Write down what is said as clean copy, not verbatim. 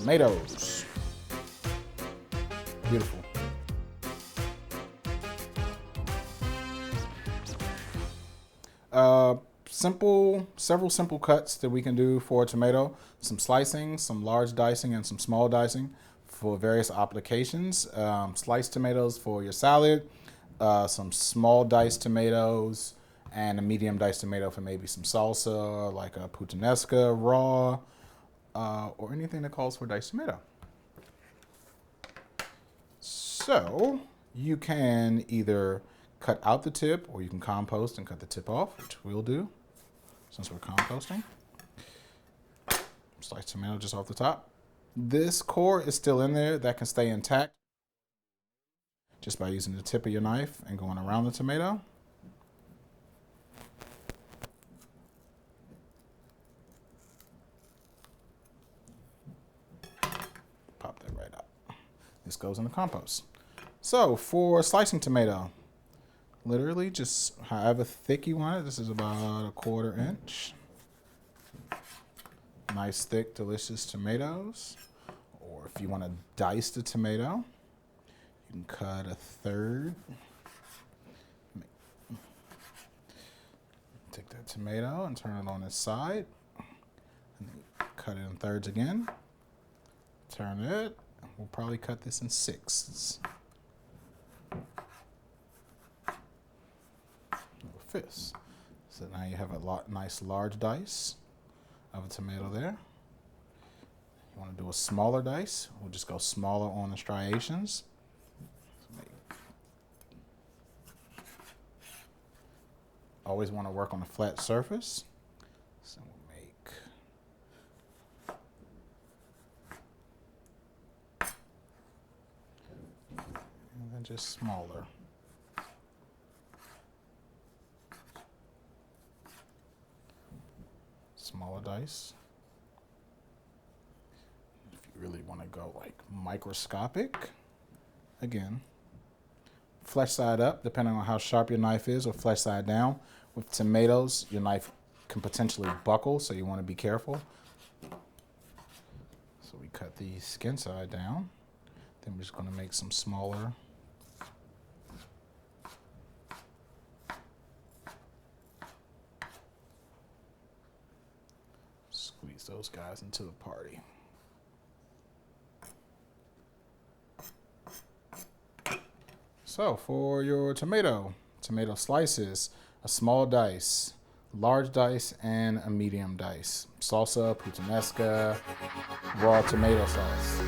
tomatoes. Beautiful. Several simple cuts that we can do for a tomato. Some slicing, some large dicing, and some small dicing for various applications. Sliced tomatoes for your salad, some small diced tomatoes, and a medium diced tomato for maybe some salsa, like a puttanesca raw, or anything that calls for diced tomato. So you can either cut out the tip, or you can compost and cut the tip off, which we'll do since we're composting. Slice tomato just off the top. This core is still in there. That can stay intact just by using the tip of your knife and going around the tomato. Pop that right out. This goes in the compost. So for slicing tomato, literally just however thick you want it. This is about 1/4 inch. Nice, thick, delicious tomatoes. Or if you want to dice the tomato, you can cut 1/3. Take that tomato and turn it on its side. And then cut it in thirds again. Turn it. We'll probably cut this in 6ths. Fists. So now you have a nice large dice of a tomato there. You want to do a smaller dice, we'll just go smaller on the striations. Always want to work on a flat surface. So we'll make and then just smaller. Smaller dice. If you really want to go like microscopic, again, flesh side up, depending on how sharp your knife is, or flesh side down. With tomatoes, your knife can potentially buckle, so you want to be careful. So we cut the skin side down. Then we're just going to make some smaller . Squeeze those guys into the party. So for your tomato slices, a small dice, large dice, and a medium dice. Salsa, puttanesca, raw tomato sauce.